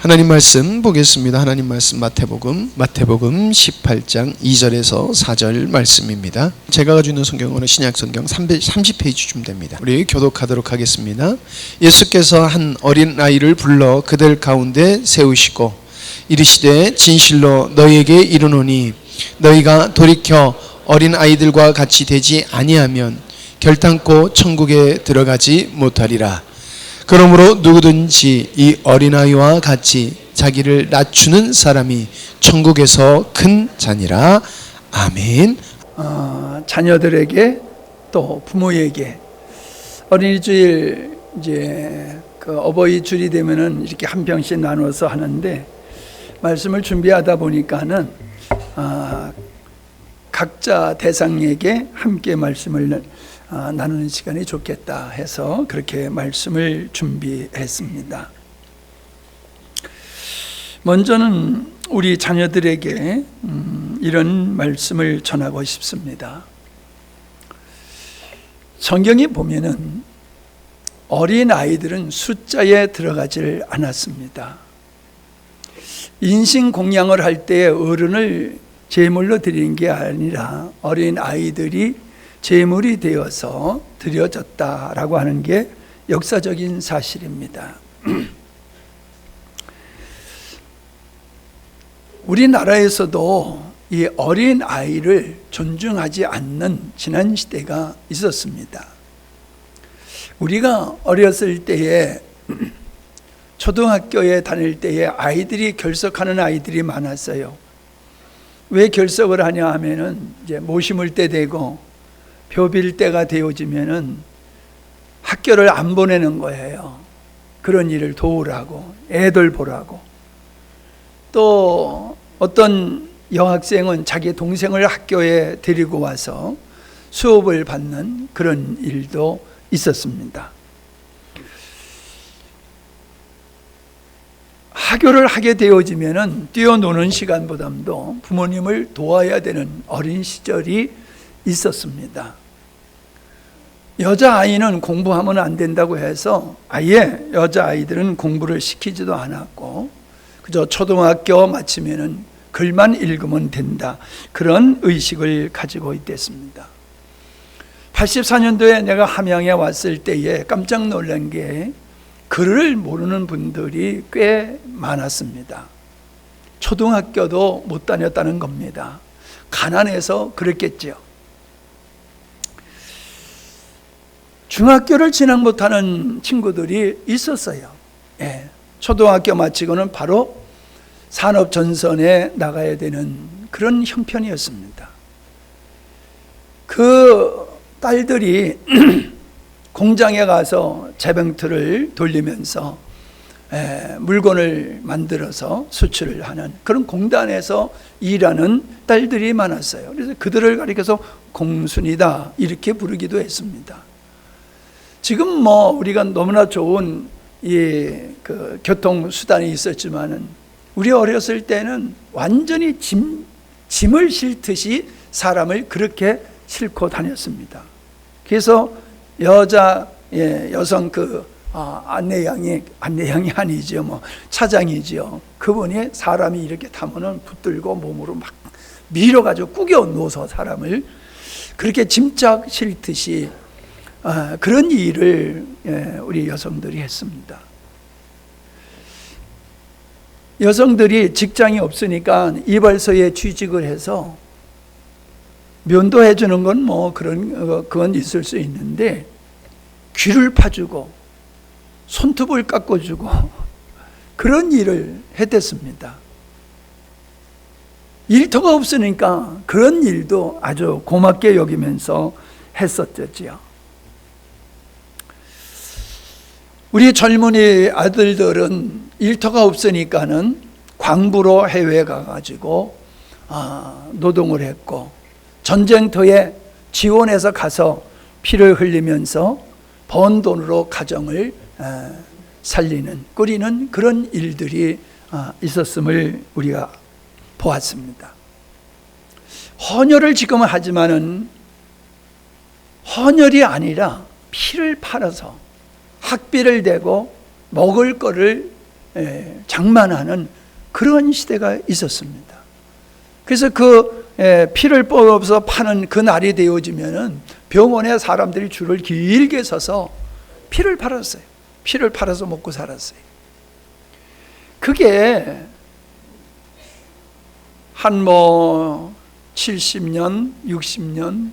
하나님 말씀 보겠습니다. 하나님 말씀 마태복음 18장 2절에서 4절 말씀입니다. 제가 가지고 있는 성경은 신약성경 30페이지쯤 됩니다. 우리 교독하도록 하겠습니다. 예수께서 한 어린 아이를 불러 그들 가운데 세우시고 이르시되 진실로 너희에게 이르노니 너희가 돌이켜 어린 아이들과 같이 되지 아니하면 결단코 천국에 들어가지 못하리라. 그러므로 누구든지 이 어린아이와 같이 자기를 낮추는 사람이 천국에서 큰 자니라. 아멘. 자녀들에게 또 부모에게 어린이 주일 이제 그 어버이 주일이 되면은 이렇게 한 병씩 나눠서 하는데 말씀을 준비하다 보니까는 각자 대상에게 함께 말씀을 나누는 시간이 좋겠다 해서 그렇게 말씀을 준비했습니다. 먼저는 우리 자녀들에게 이런 말씀을 전하고 싶습니다. 성경에 보면은 어린 아이들은 숫자에 들어가질 않았습니다. 인신공양을 할 때 어른을 제물로 드리는 게 아니라 어린 아이들이 제물이 되어서 드려졌다라고 하는 게 역사적인 사실입니다. 우리나라에서도 이 어린 아이를 존중하지 않는 지난 시대가 있었습니다. 우리가 어렸을 때에 초등학교에 다닐 때에 아이들이 결석하는 아이들이 많았어요. 왜 결석을 하냐 하면은 이제 모 심을 때 되고 표 빌 때가 되어지면은 학교를 안 보내는 거예요. 그런 일을 도우라고, 애들 보라고. 또 어떤 여학생은 자기 동생을 학교에 데리고 와서 수업을 받는 그런 일도 있었습니다. 학교를 하게 되어지면은 뛰어노는 시간보다도 부모님을 도와야 되는 어린 시절이 있었습니다. 여자아이는 공부하면 안 된다고 해서 아예 여자아이들은 공부를 시키지도 않았고 그저 초등학교 마치면은 글만 읽으면 된다, 그런 의식을 가지고 있댔습니다. 84년도에 내가 함양에 왔을 때에 깜짝 놀란 게 글을 모르는 분들이 꽤 많았습니다. 초등학교도 못 다녔다는 겁니다. 가난해서 그랬겠죠. 중학교를 진학 못하는 친구들이 있었어요. 초등학교 마치고는 바로 산업전선에 나가야 되는 그런 형편이었습니다. 그 딸들이 공장에 가서 재봉틀을 돌리면서 물건을 만들어서 수출을 하는 그런 공단에서 일하는 딸들이 많았어요. 그래서 그들을 가리켜서 공순이다 이렇게 부르기도 했습니다. 지금 우리가 너무나 좋은 그 교통수단이 있었지만은 우리 어렸을 때는 완전히 짐을 싣듯이 사람을 그렇게 싣고 다녔습니다. 그래서 여성 안내양이 아니죠. 차장이죠. 그분이 사람이 이렇게 타면은 붙들고 몸으로 막 밀어가지고 꾸겨 놓아서 사람을 그렇게 짐짝 싣듯이 그런 일을 우리 여성들이 했습니다. 여성들이 직장이 없으니까 이발소에 취직을 해서 면도해 주는 건 그건 있을 수 있는데 귀를 파주고 손톱을 깎아주고 그런 일을 했댔습니다. 일터가 없으니까 그런 일도 아주 고맙게 여기면서 했었죠. 우리 젊은이 아들들은 일터가 없으니까는 광부로 해외에 가가지고 노동을 했고 전쟁터에 지원해서 가서 피를 흘리면서 번 돈으로 가정을 꾸리는 그런 일들이 있었음을 우리가 보았습니다. 헌혈을 지금은 하지만은 헌혈이 아니라 피를 팔아서 학비를 대고 먹을 거를 장만하는 그런 시대가 있었습니다. 그래서 그 피를 뽑아서 파는 그 날이 되어지면은 병원에 사람들이 줄을 길게 서서 피를 팔았어요. 피를 팔아서 먹고 살았어요. 그게 한 70년, 60년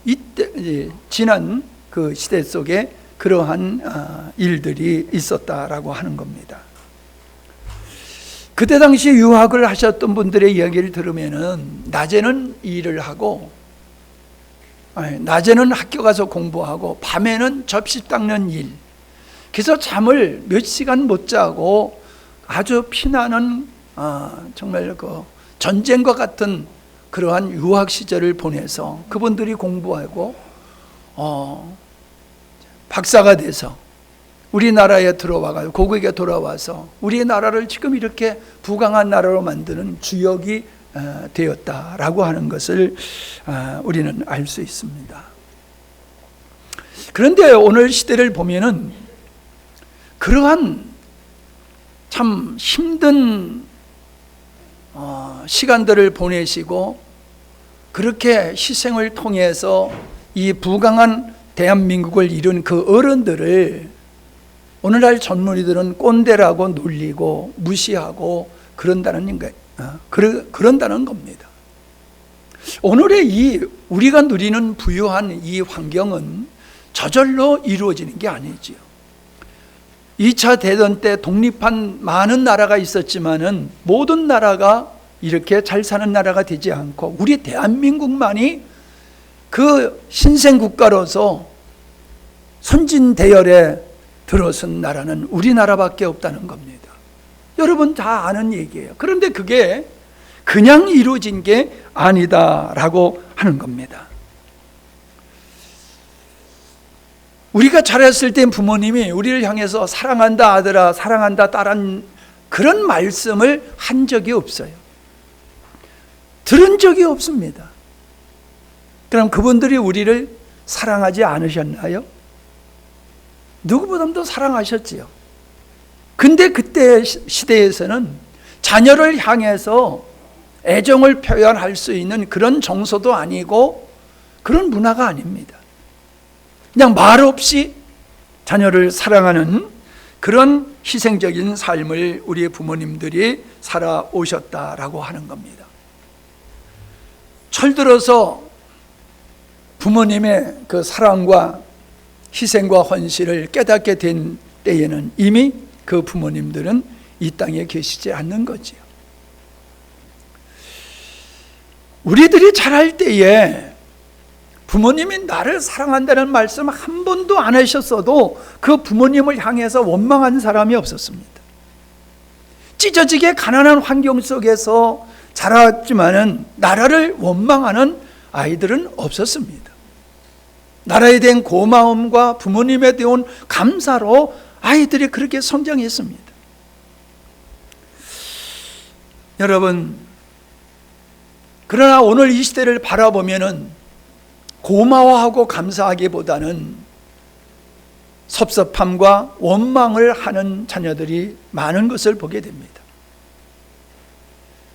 이때 지난 그 시대 속에 그러한 일들이 있었다라고 하는 겁니다. 그때 당시 유학을 하셨던 분들의 이야기를 들으면은 낮에는 일을 하고, 낮에는 학교 가서 공부하고, 밤에는 접시 닦는 일. 그래서 잠을 몇 시간 못 자고 아주 피나는 정말 그 전쟁과 같은 그러한 유학 시절을 보내서 그분들이 공부하고 박사가 돼서 우리나라에 들어와서 고국에 돌아와서 우리나라를 지금 이렇게 부강한 나라로 만드는 주역이 되었다라고 하는 것을 우리는 알 수 있습니다. 그런데 오늘 시대를 보면은 그러한 참 힘든 시간들을 보내시고 그렇게 희생을 통해서 이 부강한 대한민국을 이룬 그 어른들을 오늘날 젊은이들은 꼰대라고 놀리고 무시하고 그런다는 겁니다. 오늘의 이 우리가 누리는 부유한 이 환경은 저절로 이루어지는 게 아니지요. 2차 대전 때 독립한 많은 나라가 있었지만은 모든 나라가 이렇게 잘 사는 나라가 되지 않고 우리 대한민국만이 그 신생국가로서 선진 대열에 들어선 나라는 우리나라밖에 없다는 겁니다. 여러분 다 아는 얘기예요. 그런데 그게 그냥 이루어진 게 아니다라고 하는 겁니다. 우리가 자랐을 땐 부모님이 우리를 향해서 사랑한다 아들아, 사랑한다 딸은 그런 말씀을 한 적이 없어요. 들은 적이 없습니다. 그럼 그분들이 우리를 사랑하지 않으셨나요? 누구보다도 사랑하셨지요. 근데 그때 시대에서는 자녀를 향해서 애정을 표현할 수 있는 그런 정서도 아니고 그런 문화가 아닙니다. 그냥 말없이 자녀를 사랑하는 그런 희생적인 삶을 우리의 부모님들이 살아오셨다라고 하는 겁니다. 철들어서 부모님의 그 사랑과 희생과 헌신을 깨닫게 된 때에는 이미 그 부모님들은 이 땅에 계시지 않는 거지요. 우리들이 자랄 때에 부모님이 나를 사랑한다는 말씀 한 번도 안 하셨어도 그 부모님을 향해서 원망한 사람이 없었습니다. 찢어지게 가난한 환경 속에서 자랐지만은 나라를 원망하는 아이들은 없었습니다. 나라에 대한 고마움과 부모님에 대한 감사로 아이들이 그렇게 성장했습니다. 여러분, 그러나 오늘 이 시대를 바라보면은 고마워하고 감사하기보다는 섭섭함과 원망을 하는 자녀들이 많은 것을 보게 됩니다.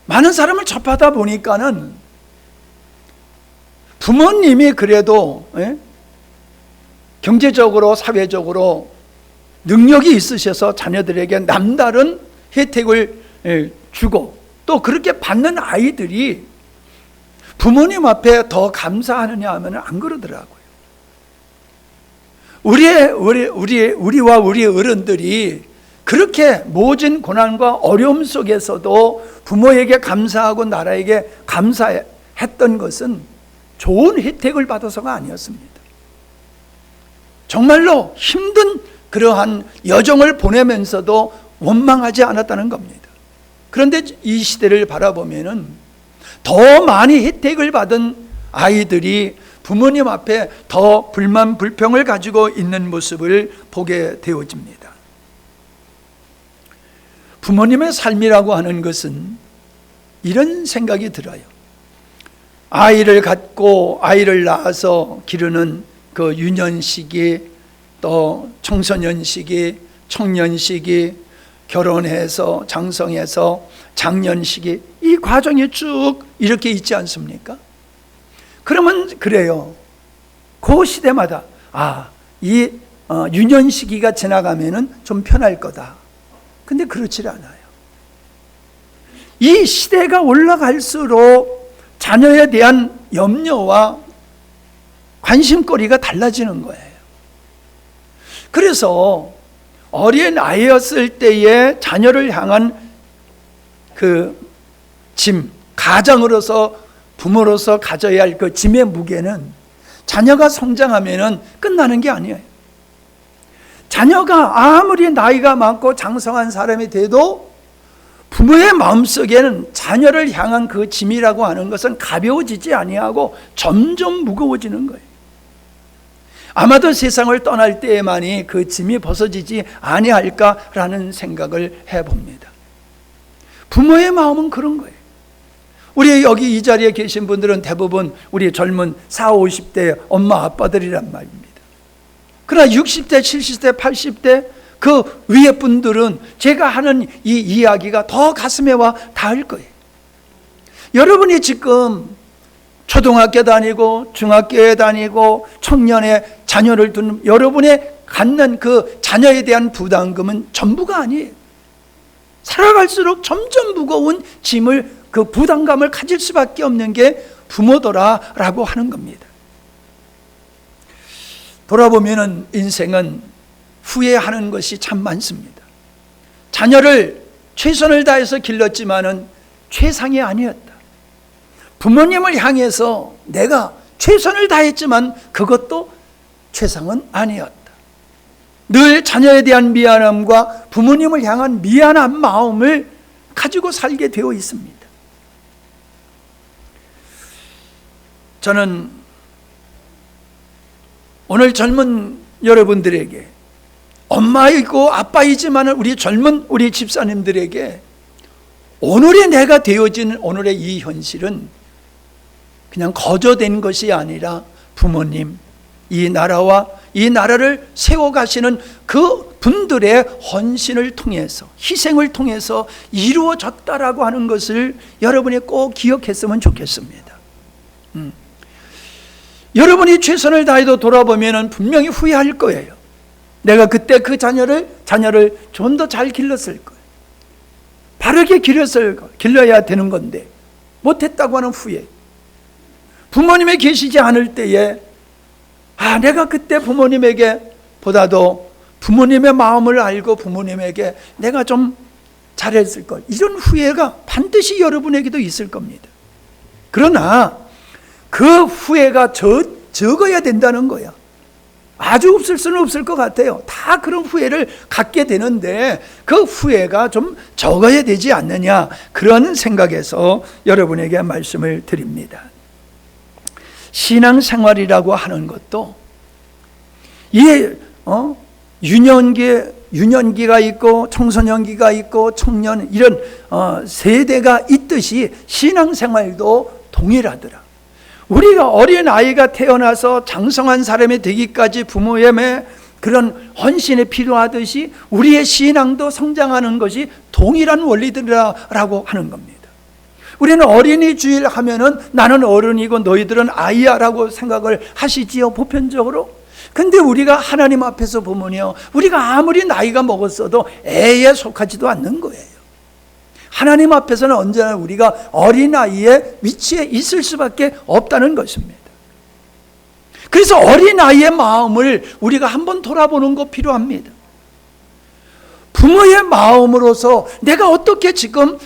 많은 사람을 접하다 보니까는 부모님이 그래도 경제적으로 사회적으로 능력이 있으셔서 자녀들에게 남다른 혜택을 주고 또 그렇게 받는 아이들이 부모님 앞에 더 감사하느냐 하면 안 그러더라고요. 우리와 우리 어른들이 그렇게 모진 고난과 어려움 속에서도 부모에게 감사하고 나라에게 감사했던 것은 좋은 혜택을 받아서가 아니었습니다. 정말로 힘든 그러한 여정을 보내면서도 원망하지 않았다는 겁니다. 그런데 이 시대를 바라보면은 더 많이 혜택을 받은 아이들이 부모님 앞에 더 불만 불평을 가지고 있는 모습을 보게 되어집니다. 부모님의 삶이라고 하는 것은 이런 생각이 들어요. 아이를 갖고 아이를 낳아서 기르는 그 유년 시기, 또 청소년 시기, 청년 시기, 결혼해서 장성해서 장년식이 이 과정이 쭉 이렇게 있지 않습니까? 그러면 그래요. 그 시대마다 이 유년 시기가 지나가면은 좀 편할 거다. 근데 그렇지 않아요. 이 시대가 올라갈수록 자녀에 대한 염려와 관심거리가 달라지는 거예요. 그래서 어린 아이였을 때에 자녀를 향한 그 짐, 가장으로서 부모로서 가져야 할 그 짐의 무게는 자녀가 성장하면은 끝나는 게 아니에요. 자녀가 아무리 나이가 많고 장성한 사람이 돼도 부모의 마음속에는 자녀를 향한 그 짐이라고 하는 것은 가벼워지지 아니하고 점점 무거워지는 거예요. 아마도 세상을 떠날 때에만이 그 짐이 벗어지지 아니할까라는 생각을 해봅니다. 부모의 마음은 그런 거예요. 우리 여기 이 자리에 계신 분들은 대부분 우리 젊은 40, 50대 엄마 아빠들이란 말입니다. 그러나 60대, 70대, 80대 그 위에 분들은 제가 하는 이 이야기가 더 가슴에 와 닿을 거예요. 여러분이 지금 초등학교 다니고 중학교에 다니고 청년의 자녀를 두는 여러분의 갖는 그 자녀에 대한 부담금은 전부가 아니에요. 살아갈수록 점점 무거운 짐을 그 부담감을 가질 수밖에 없는 게 부모더라라고 하는 겁니다. 돌아보면은 인생은 후회하는 것이 참 많습니다. 자녀를 최선을 다해서 길렀지만은 최상이 아니었다. 부모님을 향해서 내가 최선을 다했지만 그것도 최상은 아니었다. 늘 자녀에 대한 미안함과 부모님을 향한 미안한 마음을 가지고 살게 되어 있습니다. 저는 오늘 젊은 여러분들에게 엄마이고 아빠이지만 우리 젊은 우리 집사님들에게 오늘의 내가 되어진 오늘의 이 현실은 그냥 거저된 것이 아니라 부모님, 이 나라와 이 나라를 세워가시는 그 분들의 헌신을 통해서 희생을 통해서 이루어졌다라고 하는 것을 여러분이 꼭 기억했으면 좋겠습니다. 여러분이 최선을 다해도 돌아보면 분명히 후회할 거예요. 내가 그때 그 자녀를 좀 더 잘 길렀을 거예요. 바르게 길러야 되는 건데 못했다고 하는 후회. 부모님이 계시지 않을 때에 내가 그때 부모님에게 보다도 부모님의 마음을 알고 부모님에게 내가 좀 잘했을 걸. 이런 후회가 반드시 여러분에게도 있을 겁니다. 그러나 그 후회가 적어야 된다는 거야. 아주 없을 수는 없을 것 같아요. 다 그런 후회를 갖게 되는데 그 후회가 좀 적어야 되지 않느냐, 그런 생각에서 여러분에게 말씀을 드립니다. 신앙생활이라고 하는 것도 유년기가 있고 청소년기가 있고 청년, 이런 세대가 있듯이 신앙생활도 동일하더라. 우리가 어린 아이가 태어나서 장성한 사람이 되기까지 부모의 그런 헌신이 필요하듯이 우리의 신앙도 성장하는 것이 동일한 원리들이라고 하는 겁니다. 우리는 어린이 주일 하면은 나는 어른이고 너희들은 아이야 라고 생각을 하시지요, 보편적으로. 근데 우리가 하나님 앞에서 보면요, 우리가 아무리 나이가 먹었어도 애에 속하지도 않는 거예요. 하나님 앞에서는 언제나 우리가 어린아이의 위치에 있을 수밖에 없다는 것입니다. 그래서 어린아이의 마음을 우리가 한번 돌아보는 거 필요합니다. 부모의 마음으로서 내가 어떻게 지금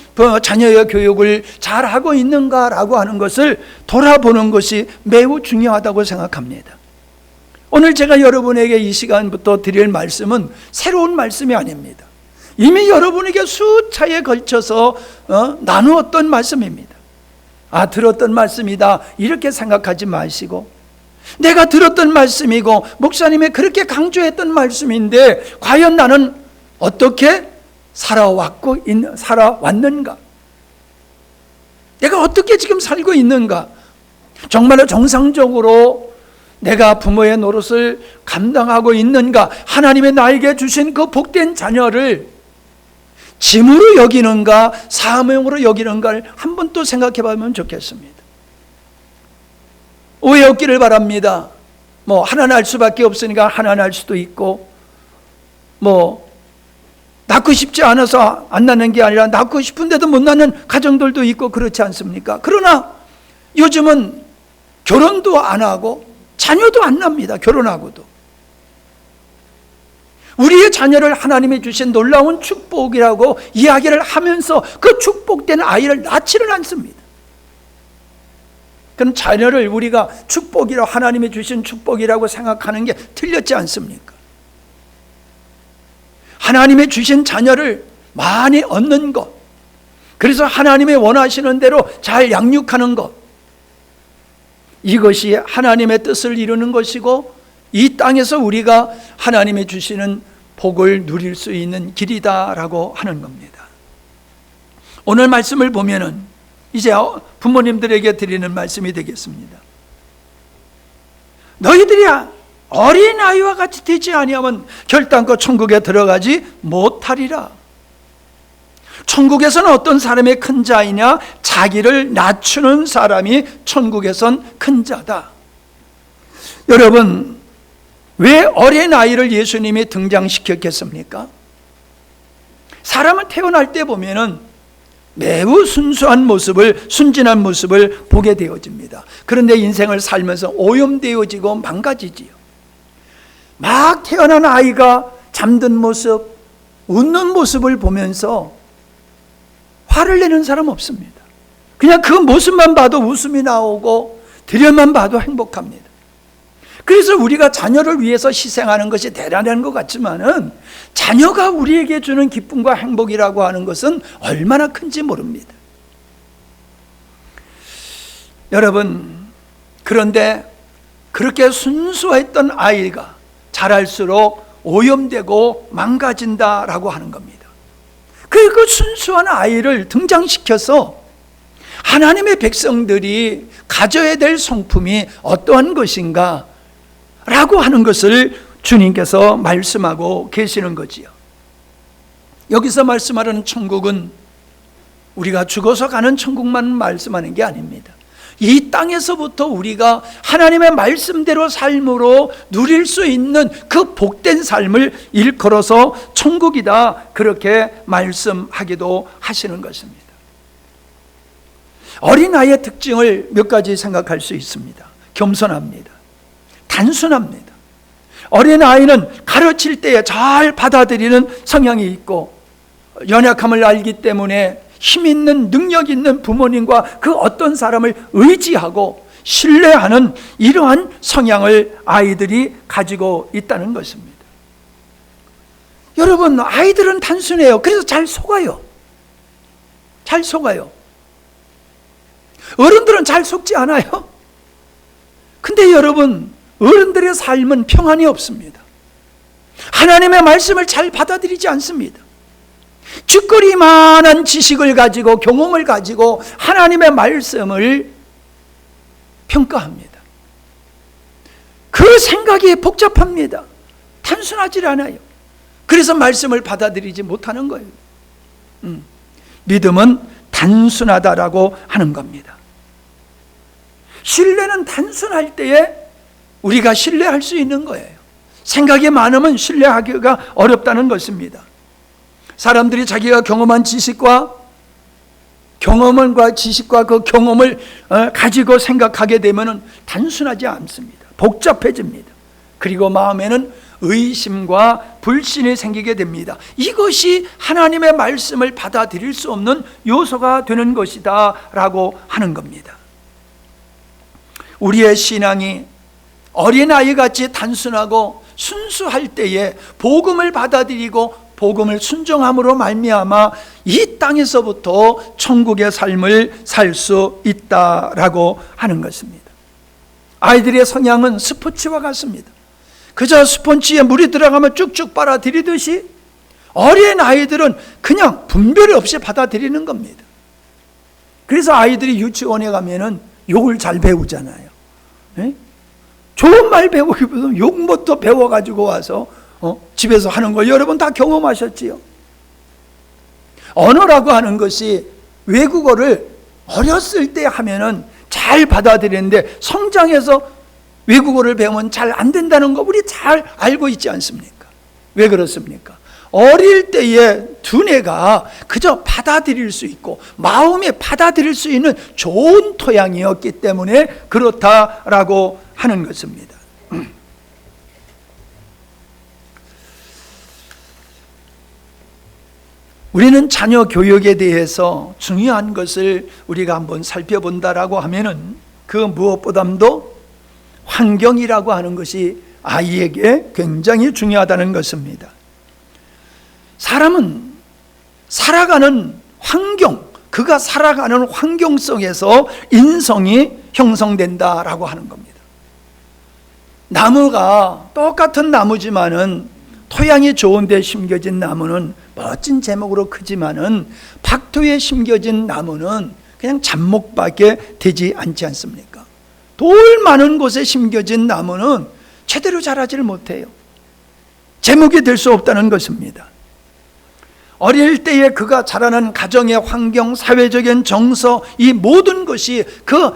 자녀의 교육을 잘하고 있는가라고 하는 것을 돌아보는 것이 매우 중요하다고 생각합니다. 오늘 제가 여러분에게 이 시간부터 드릴 말씀은 새로운 말씀이 아닙니다. 이미 여러분에게 수차에 걸쳐서 나누었던 말씀입니다. 들었던 말씀이다 이렇게 생각하지 마시고, 내가 들었던 말씀이고 목사님이 그렇게 강조했던 말씀인데 과연 나는 어떻게 살아왔는가? 내가 어떻게 지금 살고 있는가? 정말로 정상적으로 내가 부모의 노릇을 감당하고 있는가? 하나님의 나에게 주신 그 복된 자녀를 짐으로 여기는가 사명으로 여기는가를 한번 또 생각해 보면 좋겠습니다. 오해 없기를 바랍니다. 뭐 하나 날 수밖에 없으니까 하나 날 수도 있고, 뭐 낳고 싶지 않아서 안 낳는 게 아니라 낳고 싶은데도 못 낳는 가정들도 있고 그렇지 않습니까? 그러나 요즘은 결혼도 안 하고 자녀도 안 납니다. 결혼하고도. 우리의 자녀를 하나님이 주신 놀라운 축복이라고 이야기를 하면서 그 축복된 아이를 낳지를 않습니다. 그럼 자녀를 우리가 축복이라고, 하나님이 주신 축복이라고 생각하는 게 틀렸지 않습니까? 하나님이 주신 자녀를 많이 얻는 것, 그래서 하나님이 원하시는 대로 잘 양육하는 것, 이것이 하나님의 뜻을 이루는 것이고 이 땅에서 우리가 하나님이 주시는 복을 누릴 수 있는 길이다라고 하는 겁니다. 오늘 말씀을 보면은 이제 부모님들에게 드리는 말씀이 되겠습니다. 너희들이 어린아이와 같이 되지 아니하면 결단코 천국에 들어가지 못하리라. 천국에서는 어떤 사람이 큰 자이냐? 자기를 낮추는 사람이 천국에선 큰 자다. 여러분, 왜 어린아이를 예수님이 등장시켰겠습니까? 사람은 태어날 때 보면은 매우 순수한 모습을, 순진한 모습을 보게 되어집니다. 그런데 인생을 살면서 오염되어지고 망가지지요. 막 태어난 아이가 잠든 모습, 웃는 모습을 보면서 화를 내는 사람 없습니다. 그냥 그 모습만 봐도 웃음이 나오고 들여만 봐도 행복합니다. 그래서 우리가 자녀를 위해서 희생하는 것이 대단한 것 같지만은 자녀가 우리에게 주는 기쁨과 행복이라고 하는 것은 얼마나 큰지 모릅니다. 여러분, 그런데 그렇게 순수했던 아이가 자랄수록 오염되고 망가진다라고 하는 겁니다. 그 순수한 아이를 등장시켜서 하나님의 백성들이 가져야 될 성품이 어떠한 것인가 라고 하는 것을 주님께서 말씀하고 계시는 거지요. 여기서 말씀하는 천국은 우리가 죽어서 가는 천국만 말씀하는 게 아닙니다. 이 땅에서부터 우리가 하나님의 말씀대로 삶으로 누릴 수 있는 그 복된 삶을 일컬어서 천국이다, 그렇게 말씀하기도 하시는 것입니다. 어린아이의 특징을 몇 가지 생각할 수 있습니다. 겸손합니다. 단순합니다. 어린아이는 가르칠 때에 잘 받아들이는 성향이 있고 연약함을 알기 때문에 힘 있는, 능력 있는 부모님과 그 어떤 사람을 의지하고 신뢰하는 이러한 성향을 아이들이 가지고 있다는 것입니다. 여러분, 아이들은 단순해요. 그래서 잘 속아요. 잘 속아요. 어른들은 잘 속지 않아요. 근데 여러분, 어른들의 삶은 평안이 없습니다. 하나님의 말씀을 잘 받아들이지 않습니다. 쥐꼬리만한 지식을 가지고, 경험을 가지고 하나님의 말씀을 평가합니다. 그 생각이 복잡합니다. 단순하지 않아요. 그래서 말씀을 받아들이지 못하는 거예요. 믿음은 단순하다라고 하는 겁니다. 신뢰는 단순할 때에 우리가 신뢰할 수 있는 거예요. 생각이 많으면 신뢰하기가 어렵다는 것입니다. 사람들이 자기가 경험한 지식과 그 경험을 가지고 생각하게 되면 단순하지 않습니다. 복잡해집니다. 그리고 마음에는 의심과 불신이 생기게 됩니다. 이것이 하나님의 말씀을 받아들일 수 없는 요소가 되는 것이다 라고 하는 겁니다. 우리의 신앙이 어린아이같이 단순하고 순수할 때에 복음을 받아들이고 복음을 순종함으로 말미암아 이 땅에서부터 천국의 삶을 살 수 있다라고 하는 것입니다. 아이들의 성향은 스포츠와 같습니다. 그저 스펀지에 물이 들어가면 쭉쭉 빨아들이듯이 어린 아이들은 그냥 분별 없이 받아들이는 겁니다. 그래서 아이들이 유치원에 가면은 욕을 잘 배우잖아요. 네? 좋은 말 배우기보다 욕부터 배워가지고 와서 집에서 하는 거 여러분 다 경험하셨지요? 언어라고 하는 것이 외국어를 어렸을 때 하면은 잘 받아들이는데 성장해서 외국어를 배우면 잘 안 된다는 거 우리 잘 알고 있지 않습니까? 왜 그렇습니까? 어릴 때의 두뇌가 그저 받아들일 수 있고 마음에 받아들일 수 있는 좋은 토양이었기 때문에 그렇다라고 하는 것입니다. 우리는 자녀 교육에 대해서 중요한 것을 우리가 한번 살펴본다라고 하면은 그 무엇보다도 환경이라고 하는 것이 아이에게 굉장히 중요하다는 것입니다. 사람은 살아가는 환경, 그가 살아가는 환경 속에서 인성이 형성된다라고 하는 겁니다. 나무가 똑같은 나무지만은 토양이 좋은 데 심겨진 나무는 멋진 제목으로 크지만은 박토에 심겨진 나무는 그냥 잡목밖에 되지 않지 않습니까? 돌 많은 곳에 심겨진 나무는 제대로 자라지를 못해요. 제목이 될 수 없다는 것입니다. 어릴 때에 그가 자라는 가정의 환경, 사회적인 정서, 이 모든 것이 그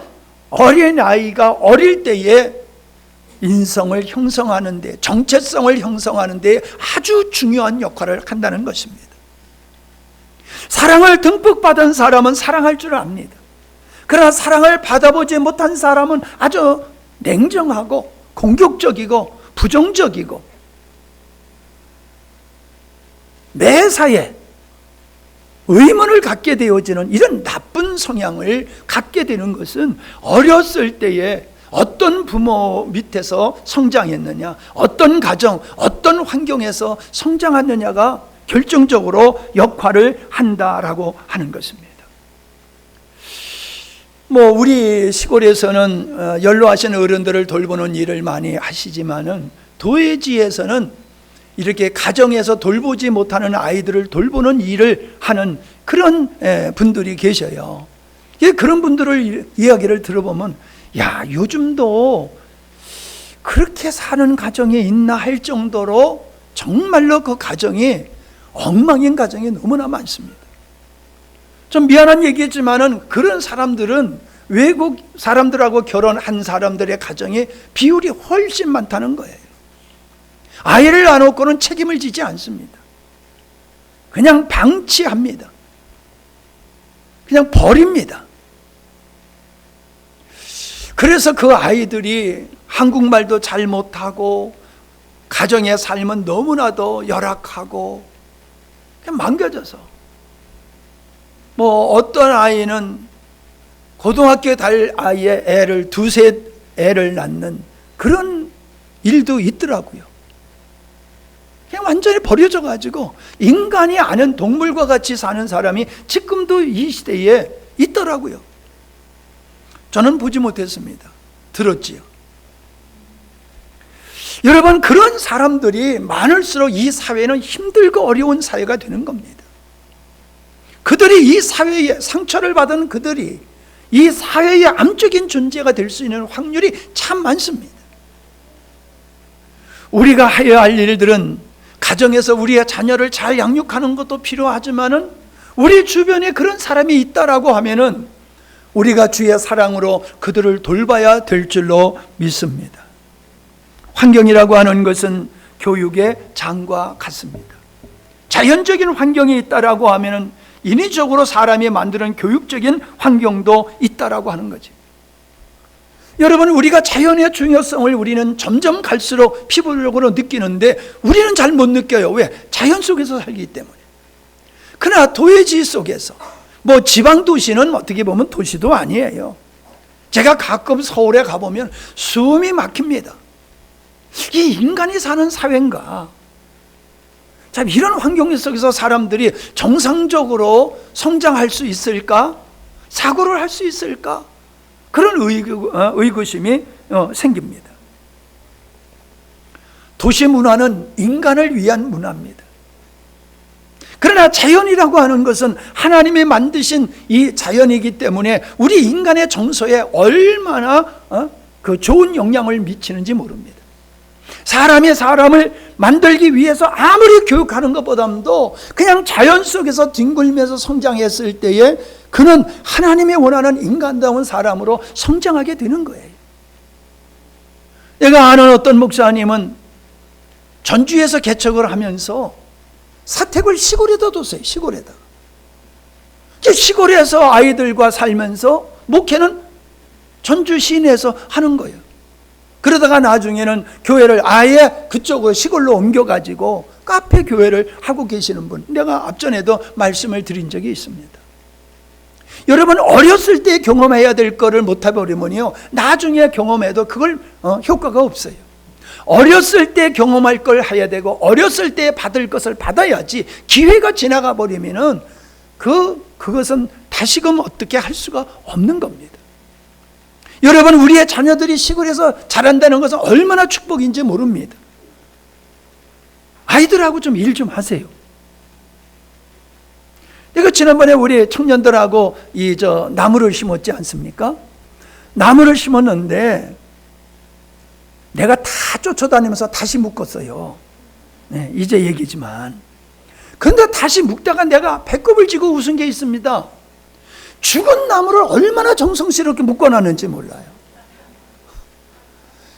어린아이가 어릴 때에 인성을 형성하는 데, 정체성을 형성하는 데 아주 중요한 역할을 한다는 것입니다. 사랑을 듬뿍 받은 사람은 사랑할 줄 압니다. 그러나 사랑을 받아보지 못한 사람은 아주 냉정하고 공격적이고 부정적이고 매사에 의문을 갖게 되어지는 이런 나쁜 성향을 갖게 되는 것은 어렸을 때에 어떤 부모 밑에서 성장했느냐, 어떤 가정, 어떤 환경에서 성장했느냐가 결정적으로 역할을 한다라고 하는 것입니다. 우리 시골에서는 연로하신 어른들을 돌보는 일을 많이 하시지만은 도회지에서는 이렇게 가정에서 돌보지 못하는 아이들을 돌보는 일을 하는 그런 분들이 계셔요. 그런 분들을 이야기를 들어보면 야, 요즘도 그렇게 사는 가정이 있나 할 정도로 정말로 그 가정이 엉망인 가정이 너무나 많습니다. 좀 미안한 얘기지만은 그런 사람들은 외국 사람들하고 결혼한 사람들의 가정의 비율이 훨씬 많다는 거예요. 아이를 안 놓고는 책임을 지지 않습니다. 그냥 방치합니다. 그냥 버립니다. 그래서 그 아이들이 한국말도 잘 못하고 가정의 삶은 너무나도 열악하고 그냥 망겨져서 어떤 아이는 고등학교 달 아이의 애를 두세 애를 낳는 그런 일도 있더라고요. 그냥 완전히 버려져 가지고 인간이 아는 동물과 같이 사는 사람이 지금도 이 시대에 있더라고요. 저는 보지 못했습니다. 들었지요. 여러분, 그런 사람들이 많을수록 이 사회는 힘들고 어려운 사회가 되는 겁니다. 그들이 이 사회에 상처를 받은 그들이 이 사회의 암적인 존재가 될 수 있는 확률이 참 많습니다. 우리가 해야 할 일들은 가정에서 우리의 자녀를 잘 양육하는 것도 필요하지만은 우리 주변에 그런 사람이 있다라고 하면은 우리가 주의 사랑으로 그들을 돌봐야 될 줄로 믿습니다. 환경이라고 하는 것은 교육의 장과 같습니다. 자연적인 환경이 있다라고 하면은 인위적으로 사람이 만드는 교육적인 환경도 있다라고 하는 거지. 여러분, 우리가 자연의 중요성을 우리는 점점 갈수록 피부적으로 느끼는데 우리는 잘 못 느껴요. 왜? 자연 속에서 살기 때문에. 그러나 도회지 속에서 지방 도시는 어떻게 보면 도시도 아니에요. 제가 가끔 서울에 가보면 숨이 막힙니다. 이 인간이 사는 사회인가? 참, 이런 환경 속에서 사람들이 정상적으로 성장할 수 있을까? 사고를 할 수 있을까? 그런 의구심이 생깁니다. 도시 문화는 인간을 위한 문화입니다. 그러나 자연이라고 하는 것은 하나님이 만드신 이 자연이기 때문에 우리 인간의 정서에 얼마나 그 좋은 영향을 미치는지 모릅니다. 사람이 사람을 만들기 위해서 아무리 교육하는 것보다도 그냥 자연 속에서 뒹굴면서 성장했을 때에 그는 하나님이 원하는 인간다운 사람으로 성장하게 되는 거예요. 내가 아는 어떤 목사님은 전주에서 개척을 하면서 사택을 시골에다 뒀어요. 시골에다. 시골에서 아이들과 살면서 목회는 전주 시내에서 하는 거예요. 그러다가 나중에는 교회를 아예 그쪽으로 시골로 옮겨가지고 카페 교회를 하고 계시는 분, 내가 앞전에도 말씀을 드린 적이 있습니다. 여러분, 어렸을 때 경험해야 될 거를 못해버리면요, 나중에 경험해도 그걸 효과가 없어요. 어렸을 때 경험할 걸 해야 되고 어렸을 때 받을 것을 받아야지, 기회가 지나가 버리면은 그것은 다시금 어떻게 할 수가 없는 겁니다. 여러분, 우리의 자녀들이 시골에서 자란다는 것은 얼마나 축복인지 모릅니다. 아이들하고 좀 일 좀 하세요. 내가 지난번에 우리 청년들하고 나무를 심었지 않습니까? 나무를 심었는데 내가 다 쫓아다니면서 다시 묶었어요. 네, 이제 얘기지만. 근데 다시 묶다가 내가 배꼽을 쥐고 웃은 게 있습니다. 죽은 나무를 얼마나 정성스럽게 묶어놨는지 몰라요.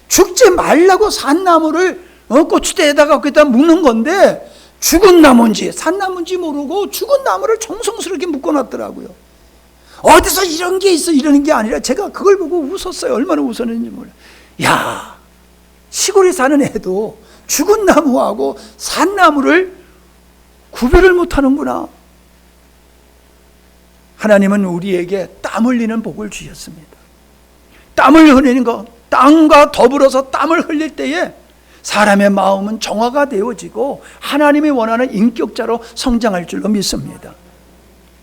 죽지 말라고 산 나무를 고추대에다가 거기다 묶는 건데, 죽은 나무인지 산 나무인지 모르고 죽은 나무를 정성스럽게 묶어놨더라고요. 어디서 이런 게 있어 이러는 게 아니라 제가 그걸 보고 웃었어요. 얼마나 웃었는지 몰라요. 야, 시골에 사는 애도 죽은 나무하고 산 나무를 구별을 못하는구나. 하나님은 우리에게 땀 흘리는 복을 주셨습니다. 땀을 흘리는 것, 땀과 더불어서 땀을 흘릴 때에 사람의 마음은 정화가 되어지고 하나님이 원하는 인격자로 성장할 줄로 믿습니다.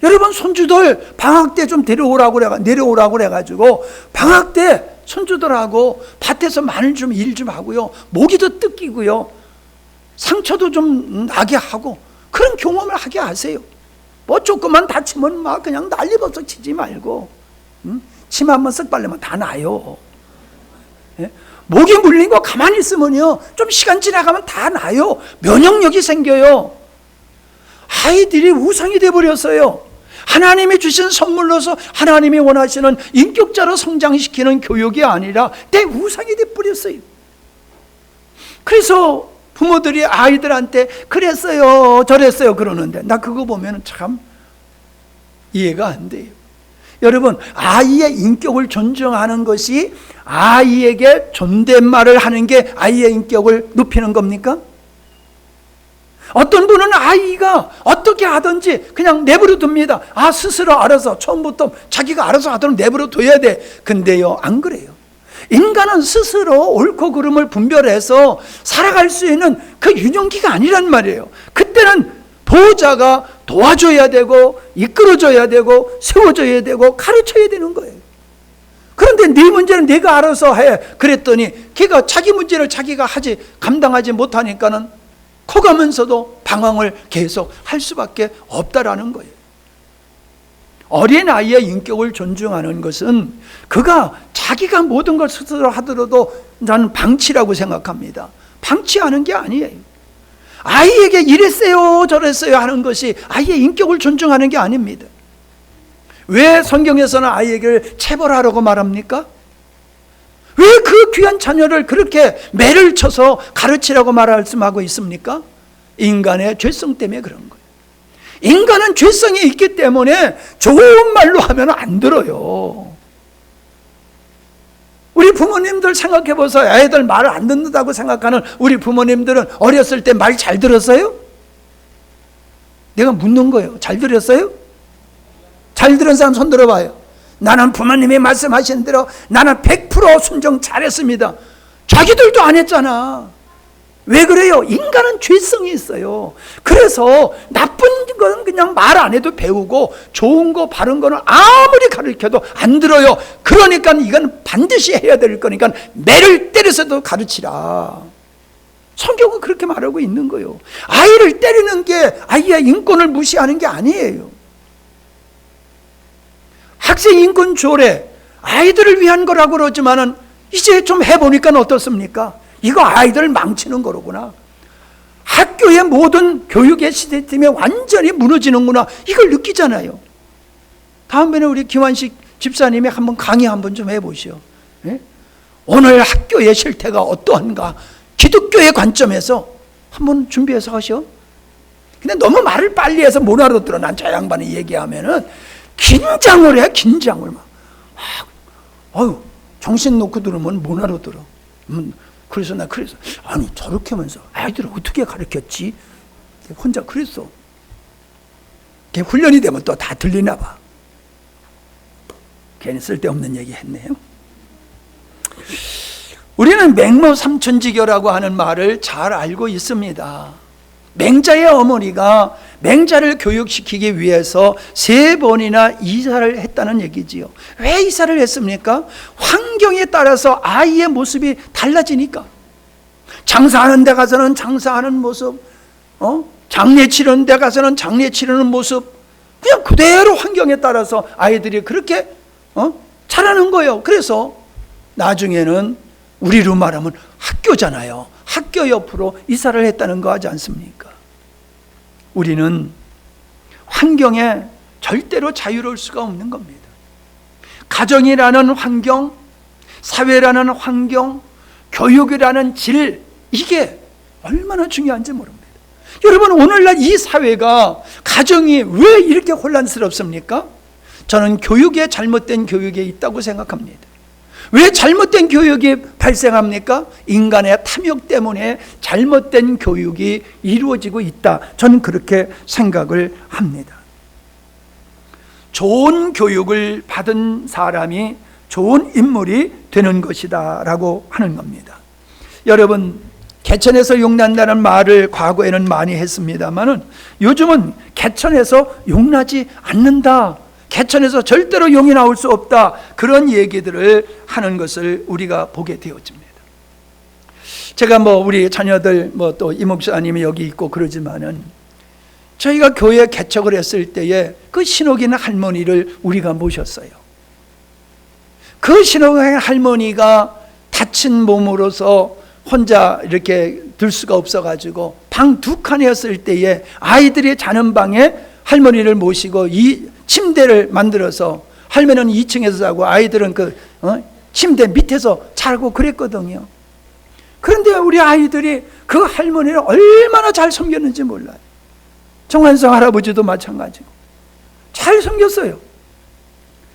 여러분, 손주들 방학 때 좀 내려오라고 그래가지고 방학 때 손주들하고 밭에서 마늘 좀 일 좀 하고요, 모기도 뜯기고요, 상처도 좀 나게 하고 그런 경험을 하게 하세요. 뭐 조금만 다치면 막 그냥 난리버섯 치지 말고, 침 한번 쓱 바르면 다 나요. 예? 모기 물린 거 가만히 있으면요, 좀 시간 지나가면 다 나요. 면역력이 생겨요. 아이들이 우상이 돼버렸어요. 하나님이 주신 선물로서 하나님이 원하시는 인격자로 성장시키는 교육이 아니라 내 우상이 돼버렸어요. 그래서 부모들이 아이들한테 그랬어요 저랬어요 그러는데, 나 그거 보면 참 이해가 안 돼요. 여러분, 아이의 인격을 존중하는 것이 아이에게 존댓말을 하는 게 아이의 인격을 높이는 겁니까? 어떤 분은 아이가 어떻게 하든지 그냥 내버려 둡니다. 스스로 알아서 처음부터 자기가 알아서 하도록 내버려 둬야 돼. 근데요, 안 그래요. 인간은 스스로 옳고 그름을 분별해서 살아갈 수 있는 그 유년기가 아니란 말이에요. 그때는 보호자가 도와줘야 되고 이끌어줘야 되고 세워줘야 되고 가르쳐야 되는 거예요. 그런데 네 문제는 네가 알아서 해 그랬더니 걔가 자기 문제를 자기가 감당하지 못하니까는 커가면서도 방황을 계속 할 수밖에 없다라는 거예요. 어린아이의 인격을 존중하는 것은 그가 자기가 모든 걸 스스로 하더라도 나는 방치라고 생각합니다. 방치하는 게 아니에요. 아이에게 이랬어요 저랬어요 하는 것이 아이의 인격을 존중하는 게 아닙니다. 왜 성경에서는 아이에게 체벌하라고 말합니까? 왜 그 귀한 자녀를 그렇게 매를 쳐서 가르치라고 말씀하고 있습니까? 인간의 죄성 때문에 그런 거예요. 인간은 죄성이 있기 때문에 좋은 말로 하면 안 들어요. 우리 부모님들 생각해 보세요. 애들 말을 안 듣는다고 생각하는 우리 부모님들은 어렸을 때 말 잘 들었어요? 내가 묻는 거예요. 잘 들었어요? 잘 들은 사람 손 들어봐요. 나는 부모님이 말씀하신 대로 나는 100% 순종 잘했습니다. 자기들도 안 했잖아. 왜 그래요? 인간은 죄성이 있어요. 그래서 나쁜 건 그냥 말 안 해도 배우고 좋은 거 바른 거는 아무리 가르쳐도 안 들어요. 그러니까 이건 반드시 해야 될 거니까 매를 때려서도 가르치라. 성경은 그렇게 말하고 있는 거예요. 아이를 때리는 게 아이의 인권을 무시하는 게 아니에요. 학생 인권 조례, 아이들을 위한 거라고 그러지만은 이제 좀 해보니까 어떻습니까? 이거 아이들 망치는 거로구나. 학교의 모든 교육의 시스템이 완전히 무너지는구나, 이걸 느끼잖아요. 다음번에 우리 김환식 집사님이 한번 강의 한번 좀 해보시오. 예? 오늘 학교의 실태가 어떠한가, 기독교의 관점에서 한번 준비해서 하시오. 근데 너무 말을 빨리 해서 못 알아들어. 난 저 양반이 얘기하면은 긴장을 해, 긴장을 막. 아유, 정신 놓고 들으면 못 알아들어. 그래서 아니 저렇게 하면서 아이들을 어떻게 가르쳤지? 혼자 그랬어. 걔 훈련이 되면 또 다 들리나 봐. 괜히 쓸데없는 얘기 했네요. 우리는 맹모삼천지교라고 하는 말을 잘 알고 있습니다. 맹자의 어머니가 맹자를 교육시키기 위해서 3번이나 이사를 했다는 얘기지요. 왜 이사를 했습니까? 환경에 따라서 아이의 모습이 달라지니까. 장사하는 데 가서는 장사하는 모습, 장례 치르는 데 가서는 장례 치르는 모습, 그냥 그대로 환경에 따라서 아이들이 그렇게 자라는 거예요. 그래서 나중에는 우리로 말하면 학교잖아요. 학교 옆으로 이사를 했다는 거 하지 않습니까? 우리는 환경에 절대로 자유로울 수가 없는 겁니다. 가정이라는 환경, 사회라는 환경, 교육이라는 질, 이게 얼마나 중요한지 모릅니다. 여러분, 오늘날 이 사회가, 가정이 왜 이렇게 혼란스럽습니까? 저는 잘못된 교육에 있다고 생각합니다. 왜 잘못된 교육이 발생합니까? 인간의 탐욕 때문에 잘못된 교육이 이루어지고 있다. 저는 그렇게 생각을 합니다. 좋은 교육을 받은 사람이 좋은 인물이 되는 것이다 라고 하는 겁니다. 여러분, 개천에서 용난다는 말을 과거에는 많이 했습니다만 요즘은 개천에서 용나지 않는다, 개천에서 절대로 용이 나올 수 없다, 그런 얘기들을 하는 것을 우리가 보게 되어집니다. 제가 우리 자녀들 또 이 목사님이 여기 있고 그러지만은 저희가 교회 개척을 했을 때에 그 신옥인 할머니를 우리가 모셨어요. 그 신옥인 할머니가 다친 몸으로서 혼자 이렇게 들 수가 없어가지고 방 2칸이었을 때에 아이들이 자는 방에 할머니를 모시고 이 침대를 만들어서, 할머니는 2층에서 자고 아이들은 침대 밑에서 자고 그랬거든요. 그런데 우리 아이들이 그 할머니를 얼마나 잘 섬겼는지 몰라요. 정한성 할아버지도 마찬가지고 잘 섬겼어요.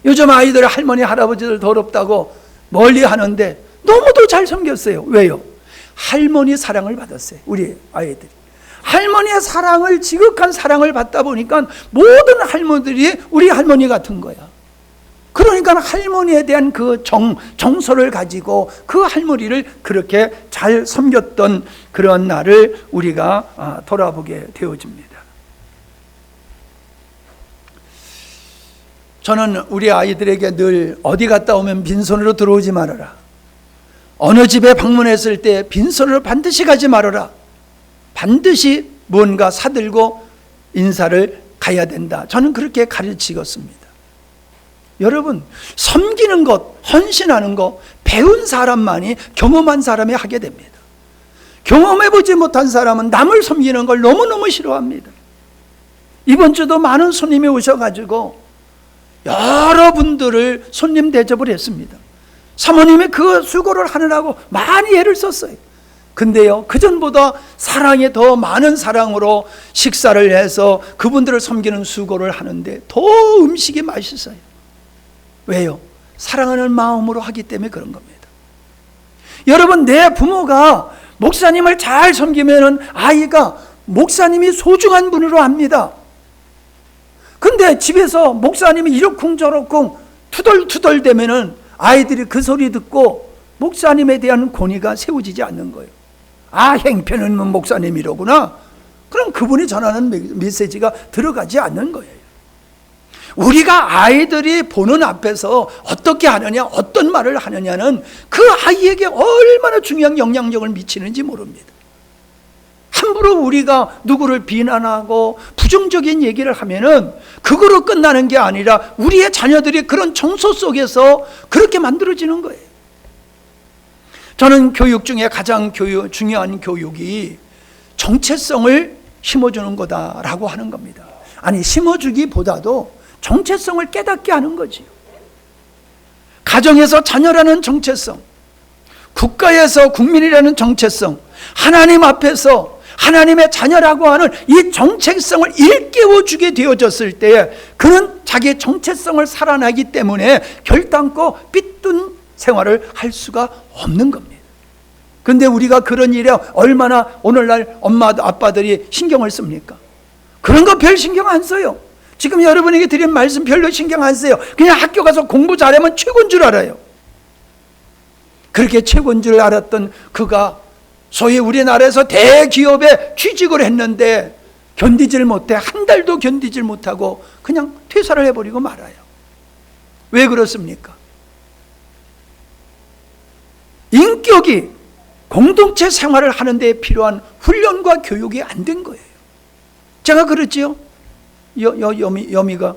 요즘 아이들 할머니 할아버지들 더럽다고 멀리 하는데 너무도 잘 섬겼어요. 왜요? 할머니 사랑을 받았어요. 우리 아이들이 할머니의 사랑을, 지극한 사랑을 받다 보니까 모든 할머니들이 우리 할머니 같은 거야. 그러니까 할머니에 대한 그 정서를 가지고 그 할머니를 그렇게 잘 섬겼던 그런 날을 우리가 돌아보게 되어집니다. 저는 우리 아이들에게 늘 어디 갔다 오면 빈손으로 들어오지 말아라, 어느 집에 방문했을 때 빈손으로 반드시 가지 말아라, 반드시 뭔가 사들고 인사를 가야 된다, 저는 그렇게 가르치겠습니다. 여러분, 섬기는 것, 헌신하는 것, 배운 사람만이, 경험한 사람이 하게 됩니다. 경험해보지 못한 사람은 남을 섬기는 걸 너무너무 싫어합니다. 이번 주도 많은 손님이 오셔가지고 여러분들을 손님 대접을 했습니다. 사모님이 그 수고를 하느라고 많이 애를 썼어요. 근데요, 그전보다 사랑이 더 많은 사랑으로 식사를 해서 그분들을 섬기는 수고를 하는데 더 음식이 맛있어요. 왜요? 사랑하는 마음으로 하기 때문에 그런 겁니다. 여러분, 내 부모가 목사님을 잘 섬기면 아이가 목사님이 소중한 분으로 압니다. 근데 집에서 목사님이 이러쿵저러쿵 투덜투덜 대면은 아이들이 그 소리 듣고 목사님에 대한 권위가 세워지지 않는 거예요. 아, 행편은 목사님이로구나. 그럼 그분이 전하는 메시지가 들어가지 않는 거예요. 우리가 아이들이 보는 앞에서 어떻게 하느냐, 어떤 말을 하느냐는 그 아이에게 얼마나 중요한 영향력을 미치는지 모릅니다. 함부로 우리가 누구를 비난하고 부정적인 얘기를 하면은 그거로 끝나는 게 아니라 우리의 자녀들이 그런 정서 속에서 그렇게 만들어지는 거예요. 저는 교육 중에 가장 중요한 교육이 정체성을 심어주는 거다라고 하는 겁니다. 아니, 심어주기보다도 정체성을 깨닫게 하는 거지요. 가정에서 자녀라는 정체성, 국가에서 국민이라는 정체성, 하나님 앞에서 하나님의 자녀라고 하는 이 정체성을 일깨워주게 되어졌을 때 그는 자기의 정체성을 살아나기 때문에 결단코 삐뚤 생활을 할 수가 없는 겁니다. 근데 우리가 그런 일에 얼마나 오늘날 엄마 아빠들이 신경을 씁니까? 그런 거 별 신경 안 써요. 지금 여러분에게 드린 말씀 별로 신경 안 써요. 그냥 학교 가서 공부 잘하면 최고인 줄 알아요. 그렇게 최고인 줄 알았던 그가 소위 우리나라에서 대기업에 취직을 했는데 견디질 못해, 한 달도 견디질 못하고 그냥 퇴사를 해버리고 말아요. 왜 그렇습니까? 인격이 공동체 생활을 하는 데 필요한 훈련과 교육이 안 된 거예요. 제가 그랬지요. 여미가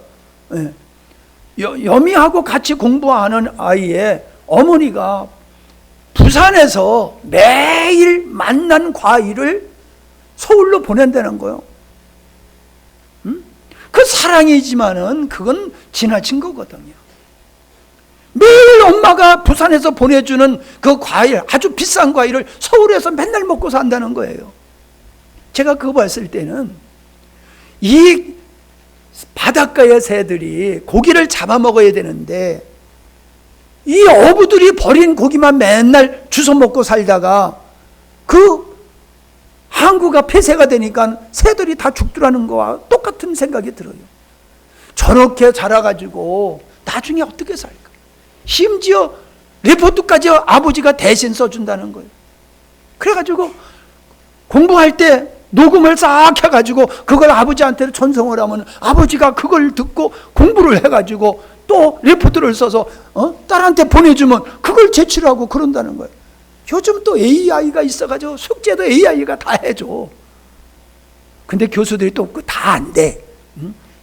여미하고 같이 공부하는 아이의 어머니가 부산에서 매일 만난 과일을 서울로 보낸다는 거예요. 그 사랑이지만은 그건 지나친 거거든요. 매일 엄마가 부산에서 보내주는 그 과일, 아주 비싼 과일을 서울에서 맨날 먹고 산다는 거예요. 제가 그거 봤을 때는 이 바닷가의 새들이 고기를 잡아먹어야 되는데 이 어부들이 버린 고기만 맨날 주워 먹고 살다가 그 항구가 폐쇄가 되니까 새들이 다 죽더라는 거와 똑같은 생각이 들어요. 저렇게 자라가지고 나중에 어떻게 살까? 심지어 리포트까지 아버지가 대신 써준다는 거예요. 그래가지고 공부할 때 녹음을 싹 해가지고 그걸 아버지한테 전송을 하면 아버지가 그걸 듣고 공부를 해가지고 또 리포트를 써서 딸한테 보내주면 그걸 제출하고 그런다는 거예요. 요즘 또 AI가 있어가지고 숙제도 AI가 다 해줘. 근데 교수들이 또 다 안 돼.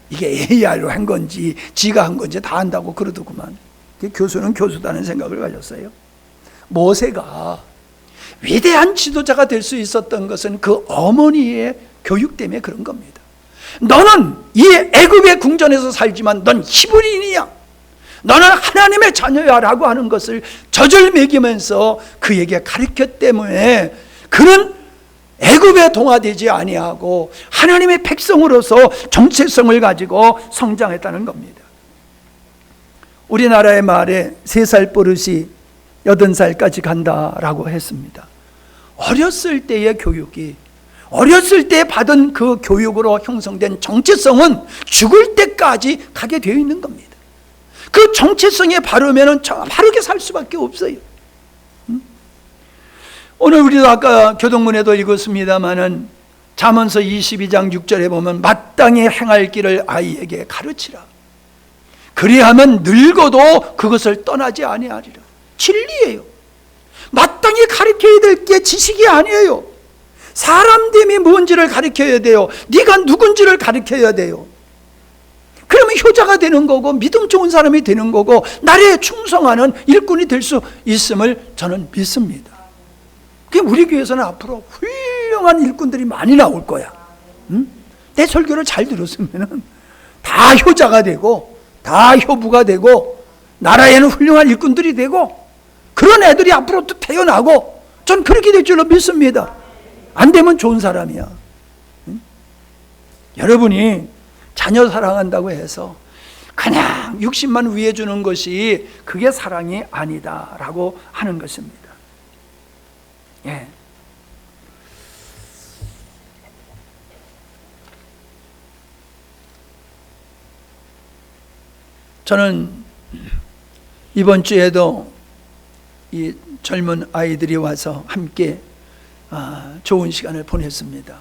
이게 AI로 한 건지 지가 한 건지 다 안다고 그러더구만. 교수는 교수다는 생각을 가졌어요. 모세가 위대한 지도자가 될 수 있었던 것은 그 어머니의 교육 때문에 그런 겁니다. 너는 이 애굽의 궁전에서 살지만 넌 히브리인이야. 너는 하나님의 자녀야 라고 하는 것을 젖을 먹이면서 그에게 가르쳤기 때문에 그는 애굽에 동화되지 아니하고 하나님의 백성으로서 정체성을 가지고 성장했다는 겁니다. 우리나라의 말에 3살 버릇이 80살까지 간다라고 했습니다. 어렸을 때의 교육이, 어렸을 때 받은 그 교육으로 형성된 정체성은 죽을 때까지 가게 되어 있는 겁니다. 그 정체성에 바르면 바르게 살 수밖에 없어요. 오늘 우리도 아까 교동문에도 읽었습니다마는 잠언서 22장 6절에 보면 마땅히 행할 길을 아이에게 가르치라. 그리하면 늙어도 그것을 떠나지 아니하리라. 진리예요. 마땅히 가르쳐야 될 게 지식이 아니에요. 사람됨이 뭔지를 가르쳐야 돼요. 네가 누군지를 가르쳐야 돼요. 그러면 효자가 되는 거고 믿음 좋은 사람이 되는 거고 나라에 충성하는 일꾼이 될 수 있음을 저는 믿습니다. 우리 교회에서는 앞으로 훌륭한 일꾼들이 많이 나올 거야. 내 설교를 잘 들었으면 다 효자가 되고 다 효부가 되고 나라에는 훌륭한 일꾼들이 되고 그런 애들이 앞으로 또 태어나고 전 그렇게 될 줄로 믿습니다. 안 되면 좋은 사람이야. 여러분이 자녀 사랑한다고 해서 그냥 60만 위해 주는 것이 그게 사랑이 아니다라고 하는 것입니다. 예. 저는 이번 주에도 이 젊은 아이들이 와서 함께 좋은 시간을 보냈습니다.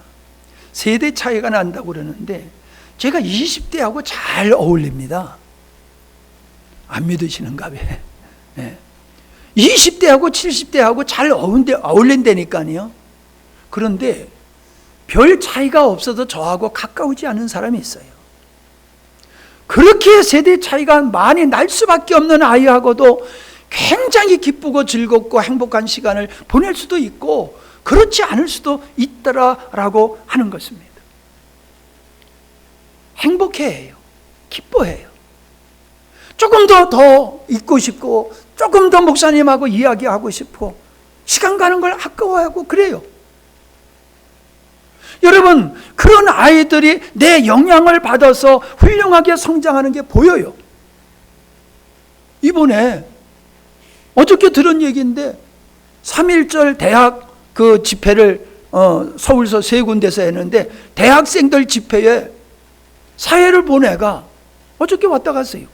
세대 차이가 난다고 그러는데 제가 20대하고 잘 어울립니다. 안 믿으시는가 봐. 네. 20대하고 70대하고 잘 어울린다니까요. 그런데 별 차이가 없어도 저하고 가까우지 않은 사람이 있어요. 그렇게 세대 차이가 많이 날 수밖에 없는 아이하고도 굉장히 기쁘고 즐겁고 행복한 시간을 보낼 수도 있고 그렇지 않을 수도 있더라라고 하는 것입니다. 행복해해요. 기뻐해요. 조금 더 있고 싶고 조금 더 목사님하고 이야기하고 싶고 시간 가는 걸 아까워하고 그래요. 여러분, 그런 아이들이 내 영향을 받아서 훌륭하게 성장하는 게 보여요. 이번에 어저께 들은 얘기인데 3.1절 대학 그 집회를 서울서 세 군데서 했는데 대학생들 집회에 사회를 본 애가 어저께 왔다 갔어요.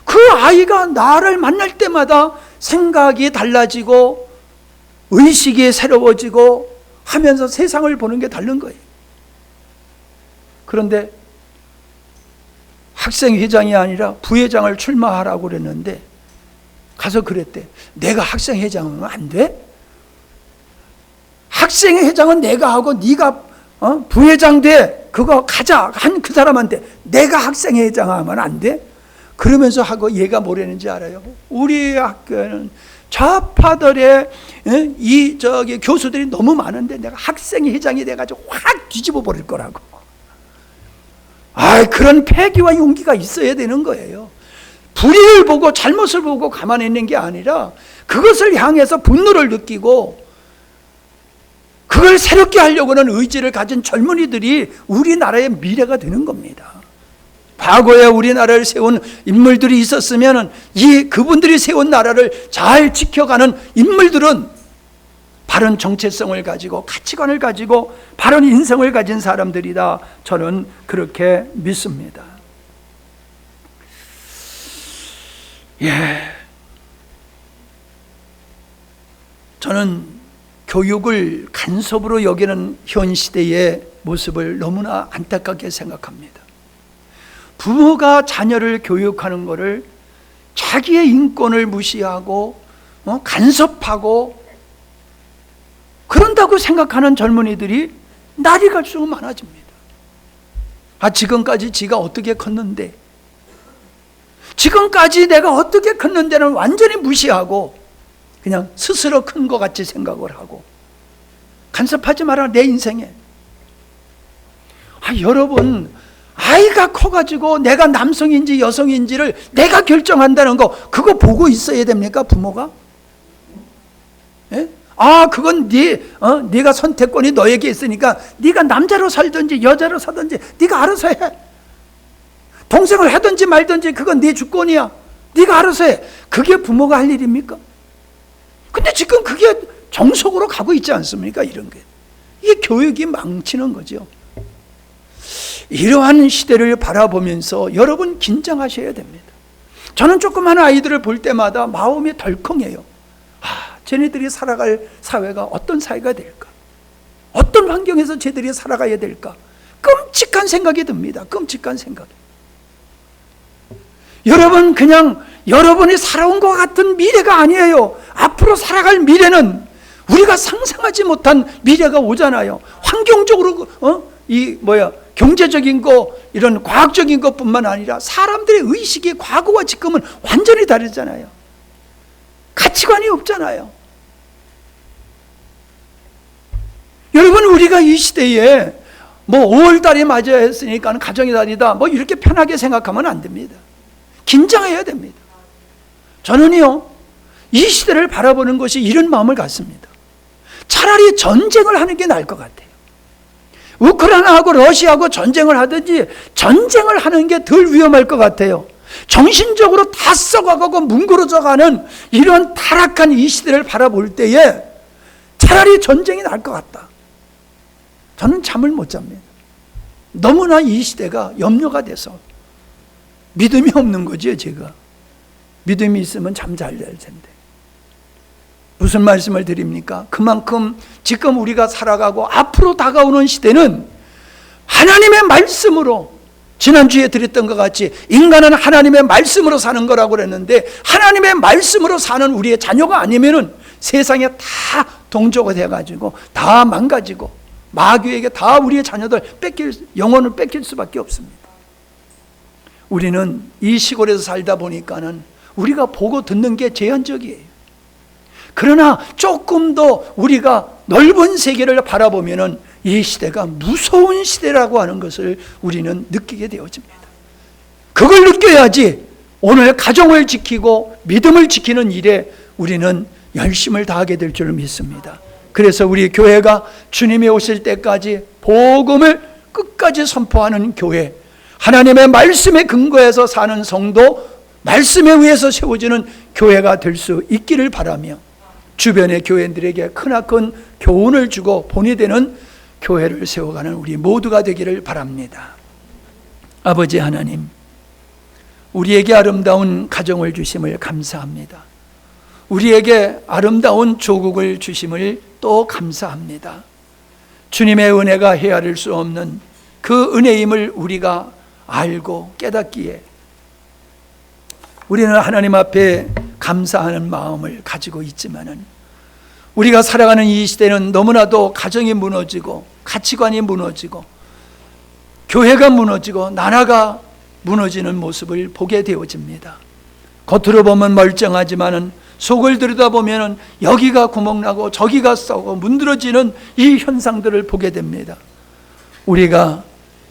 그 아이가 나를 만날 때마다 생각이 달라지고 의식이 새로워지고 하면서 세상을 보는 게 다른 거예요. 그런데 학생회장이 아니라 부회장을 출마하라고 그랬는데 가서 그랬대. 내가 학생회장은 안 돼? 학생회장은 내가 하고 네가 부회장 돼. 그거 가자 한 그 사람한테 내가 학생회장 하면 안 돼? 그러면서 하고 얘가 뭐라는지 알아요? 우리 학교는 좌파들의 교수들이 너무 많은데 내가 학생회장이 돼가지고 확 뒤집어 버릴 거라고. 그런 패기와 용기가 있어야 되는 거예요. 불의를 보고 잘못을 보고 가만히 있는 게 아니라 그것을 향해서 분노를 느끼고 그걸 새롭게 하려고 하는 의지를 가진 젊은이들이 우리나라의 미래가 되는 겁니다. 과거에 우리나라를 세운 인물들이 있었으면 그분들이 세운 나라를 잘 지켜가는 인물들은 바른 정체성을 가지고 가치관을 가지고 바른 인성을 가진 사람들이다. 저는 그렇게 믿습니다. 저는 교육을 간섭으로 여기는 현 시대의 모습을 너무나 안타깝게 생각합니다. 부모가 자녀를 교육하는 것을 자기의 인권을 무시하고 간섭하고 그런다고 생각하는 젊은이들이 날이 갈수록 많아집니다. 지금까지 지가 어떻게 컸는데, 지금까지 내가 어떻게 컸는데는 완전히 무시하고 그냥 스스로 큰 것 같이 생각을 하고 간섭하지 마라 내 인생에. 여러분, 아이가 커가지고 내가 남성인지 여성인지를 내가 결정한다는 거 그거 보고 있어야 됩니까 부모가? 예? 그건 네가 선택권이 너에게 있으니까 네가 남자로 살든지 여자로 살든지 네가 알아서 해. 동생을 하든지 말든지 그건 네 주권이야. 네가 알아서 해. 그게 부모가 할 일입니까? 근데 지금 그게 정석으로 가고 있지 않습니까? 이런 게. 이게 교육이 망치는 거죠. 이러한 시대를 바라보면서 여러분 긴장하셔야 됩니다. 저는 조그마한 아이들을 볼 때마다 마음이 덜컹해요. 쟤네들이 살아갈 사회가 어떤 사회가 될까? 어떤 환경에서 쟤들이 살아가야 될까? 끔찍한 생각이 듭니다. 끔찍한 생각. 여러분, 그냥 여러분이 살아온 것 같은 미래가 아니에요. 앞으로 살아갈 미래는 우리가 상상하지 못한 미래가 오잖아요. 환경적으로 경제적인 거 이런 과학적인 것뿐만 아니라 사람들의 의식이 과거와 지금은 완전히 다르잖아요. 가치관이 없잖아요. 여러분, 우리가 이 시대에 5월달이 맞아야 했으니까 가정의 달이다 이렇게 편하게 생각하면 안 됩니다. 긴장해야 됩니다. 저는요, 이 시대를 바라보는 것이 이런 마음을 갖습니다. 차라리 전쟁을 하는 게 나을 것 같아요. 우크라이나하고 러시아하고 전쟁을 하든지 전쟁을 하는 게 덜 위험할 것 같아요. 정신적으로 다 썩어가고 뭉그러져가는 이런 타락한 이 시대를 바라볼 때에 차라리 전쟁이 나을 것 같다. 저는 잠을 못 잡니다. 너무나 이 시대가 염려가 돼서 믿음이 없는 거죠. 제가 믿음이 있으면 잠 잘 잘 텐데. 무슨 말씀을 드립니까? 그만큼 지금 우리가 살아가고 앞으로 다가오는 시대는 하나님의 말씀으로, 지난주에 드렸던 것 같이 인간은 하나님의 말씀으로 사는 거라고 그랬는데 하나님의 말씀으로 사는 우리의 자녀가 아니면은 세상에 다 동조가 돼가지고 다 망가지고 마귀에게 다 우리의 자녀들 영혼을 뺏길 수밖에 없습니다. 우리는 이 시골에서 살다 보니까는 우리가 보고 듣는 게 제한적이에요. 그러나 조금 더 우리가 넓은 세계를 바라보면은 이 시대가 무서운 시대라고 하는 것을 우리는 느끼게 되어집니다. 그걸 느껴야지 오늘 가정을 지키고 믿음을 지키는 일에 우리는 열심을 다하게 될 줄 믿습니다. 그래서 우리 교회가 주님이 오실 때까지 복음을 끝까지 선포하는 교회, 하나님의 말씀에 근거해서 사는 성도, 말씀에 의해서 세워지는 교회가 될 수 있기를 바라며 주변의 교회들에게 크나큰 교훈을 주고 본이 되는 교회를 세워가는 우리 모두가 되기를 바랍니다. 아버지 하나님, 우리에게 아름다운 가정을 주심을 감사합니다. 우리에게 아름다운 조국을 주심을 또 감사합니다. 주님의 은혜가 헤아릴 수 없는 그 은혜임을 우리가 알고 깨닫기에 우리는 하나님 앞에 감사하는 마음을 가지고 있지만은 우리가 살아가는 이 시대는 너무나도 가정이 무너지고 가치관이 무너지고 교회가 무너지고 나라가 무너지는 모습을 보게 되어집니다. 겉으로 보면 멀쩡하지만은 속을 들여다보면 여기가 구멍나고 저기가 썩고 문드러지는 이 현상들을 보게 됩니다. 우리가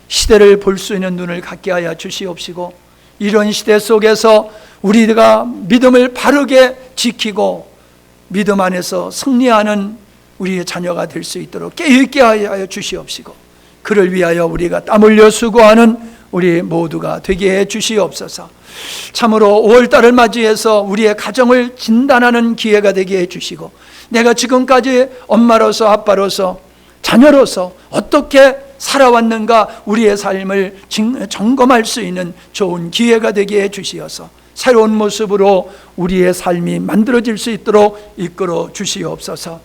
시대를 볼 수 있는 눈을 갖게 하여 주시옵시고 이런 시대 속에서 우리가 믿음을 바르게 지키고 믿음 안에서 승리하는 우리의 자녀가 될 수 있도록 깨있게 하여 주시옵시고 그를 위하여 우리가 땀 흘려 수고하는 우리 모두가 되게 해 주시옵소서. 참으로 5월달을 맞이해서 우리의 가정을 진단하는 기회가 되게 해 주시고 내가 지금까지 엄마로서 아빠로서 자녀로서 어떻게 살아왔는가 우리의 삶을 점검할 수 있는 좋은 기회가 되게 해 주시어서 새로운 모습으로 우리의 삶이 만들어질 수 있도록 이끌어 주시옵소서.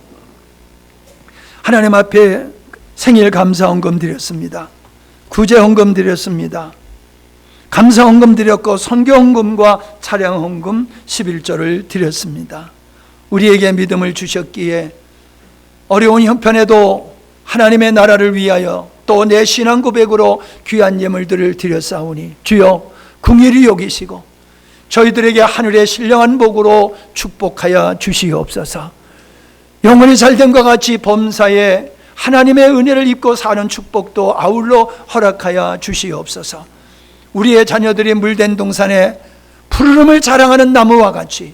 하나님 앞에 생일 감사 헌금 드렸습니다. 구제 헌금 드렸습니다. 감사 헌금 드렸고 선교 헌금과 차량 헌금 11조를 드렸습니다. 우리에게 믿음을 주셨기에 어려운 형편에도 하나님의 나라를 위하여 또 내 신앙 고백으로 귀한 예물들을 드렸사오니 주여 긍휼히 여기시고 저희들에게 하늘의 신령한 복으로 축복하여 주시옵소서. 영혼이 잘됨과 같이 범사에 하나님의 은혜를 입고 사는 축복도 아울러 허락하여 주시옵소서. 우리의 자녀들이 물된 동산에 푸르름을 자랑하는 나무와 같이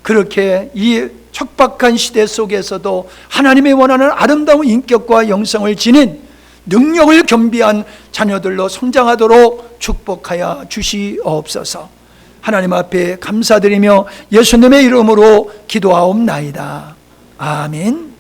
그렇게 이 척박한 시대 속에서도 하나님이 원하는 아름다운 인격과 영성을 지닌 능력을 겸비한 자녀들로 성장하도록 축복하여 주시옵소서. 하나님 앞에 감사드리며 예수님의 이름으로 기도하옵나이다. 아멘.